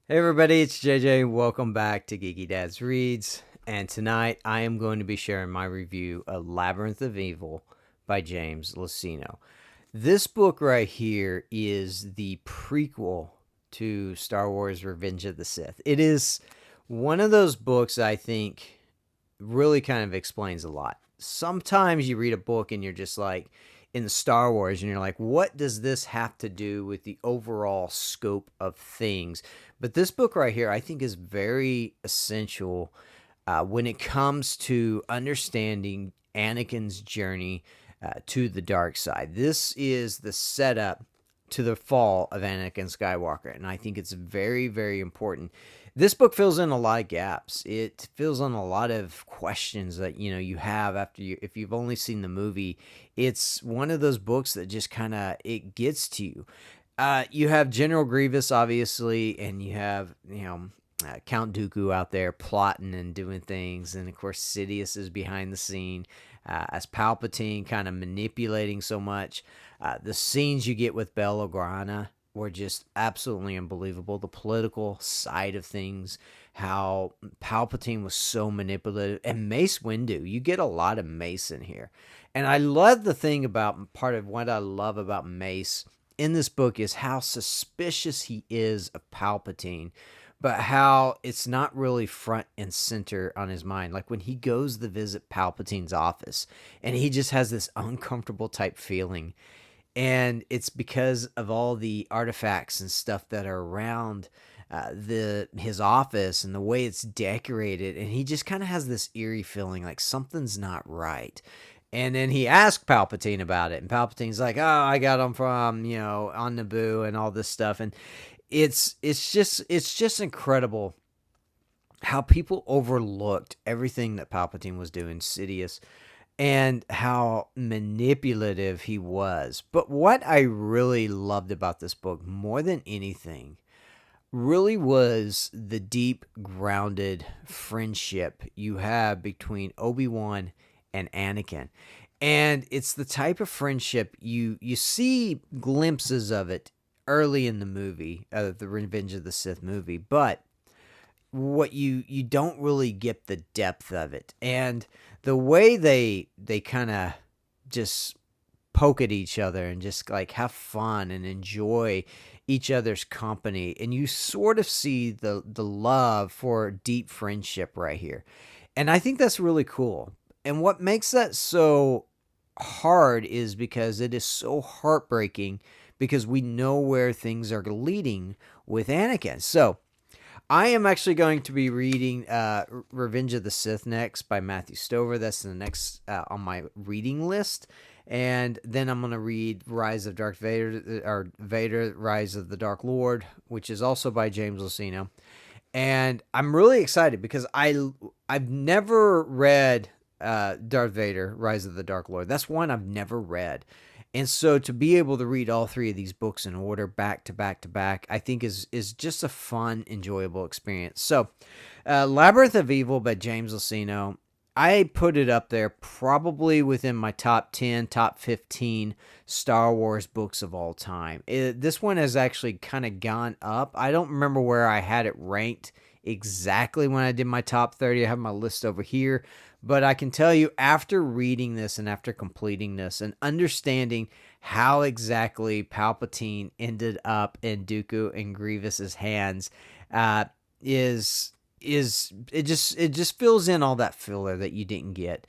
Hey everybody, it's JJ. Welcome back to Geeky Dad's Reads. And tonight I am going to be sharing my review of Labyrinth of Evil by James Luceno. This book right here is the prequel to Star Wars Revenge of the Sith. It is one of those books I think really kind of explains a lot. Sometimes you read a book and you're just like, in Star Wars, and you're like, what does this have to do with the overall scope of things? But this book right here, I think, is very essential when it comes to understanding Anakin's journey to the dark side. This is the setup to the fall of Anakin Skywalker, and I think it's very, very important. This book fills in a lot of gaps. It fills in a lot of questions that you have after you, if you've only seen the movie. It's one of those books that just kind of it gets to you. You have General Grievous, obviously, and you have Count Dooku out there plotting and doing things, and of course Sidious is behind the scene as Palpatine, kind of manipulating so much. The scenes you get with Bail Organa were just absolutely unbelievable. The political side of things, how Palpatine was so manipulative, and Mace Windu. You get a lot of Mace in here, and I love the thing about part of what I love about Mace in this book is how suspicious he is of Palpatine, but how it's not really front and center on his mind. Like when he goes to visit Palpatine's office and he just has this uncomfortable type feeling. And it's because of all the artifacts and stuff that are around his office and the way it's decorated. And he just kind of has this eerie feeling like something's not right. And then he asked Palpatine about it, and Palpatine's like, "Oh, I got him from on Naboo and all this stuff." And it's just incredible how people overlooked everything that Palpatine was doing, Sidious, and how manipulative he was. But what I really loved about this book more than anything really was the deep, grounded friendship you have between Obi-Wan and Anakin. And it's the type of friendship you see glimpses of it early in the movie, the Revenge of the Sith movie, but what you don't really get the depth of it. And the way they kind of just poke at each other and just like have fun and enjoy each other's company, and you sort of see the love for deep friendship right here. And I think that's really cool. And what makes that so hard is because it is so heartbreaking, because we know where things are leading with Anakin. So I am actually going to be reading Revenge of the Sith next by Matthew Stover. That's the next on my reading list. And then I'm going to read Rise of Darth Vader, or Vader, Rise of the Dark Lord, which is also by James Luceno. And I'm really excited because I've never read Darth Vader, Rise of the Dark Lord. That's one I've never read. And so to be able to read all three of these books in order, back to back to back, I think is just a fun, enjoyable experience. So, Labyrinth of Evil by James Luceno, I put it up there probably within my top 10, top 15 Star Wars books of all time. This one has actually kind of gone up. I don't remember where I had it ranked exactly when I did my top 30. I have my list over here. But I can tell you, after reading this and after completing this and understanding how exactly Palpatine ended up in Dooku and Grievous's hands, is it just fills in all that filler that you didn't get.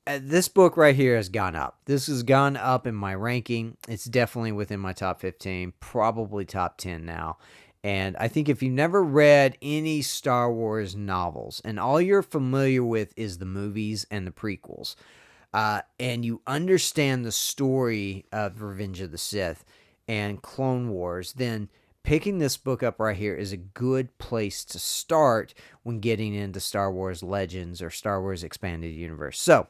This book right here has gone up. This has gone up in my ranking. It's definitely within my top 15, probably top 10 now. And I think if you've never read any Star Wars novels and all you're familiar with is the movies and the prequels, and you understand the story of Revenge of the Sith and Clone Wars, then picking this book up right here is a good place to start when getting into Star Wars Legends or Star Wars Expanded Universe. So,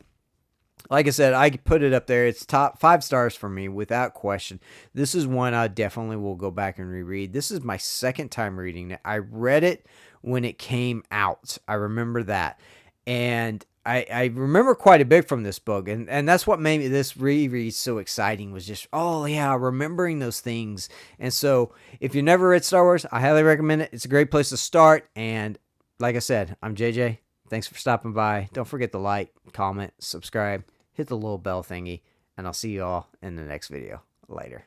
like I said, I put it up there. It's top 5 stars for me without question. This is one I definitely will go back and reread. This is my second time reading it. I read it when it came out. I remember that. And I remember quite a bit from this book, and that's what made this reread so exciting, was just, oh yeah, remembering those things. And so if you never read Star Wars, I highly recommend it. It's a great place to start. And like I said, I'm JJ. Thanks for stopping by. Don't forget to like, comment, subscribe, hit the little bell thingy, and I'll see you all in the next video. Later.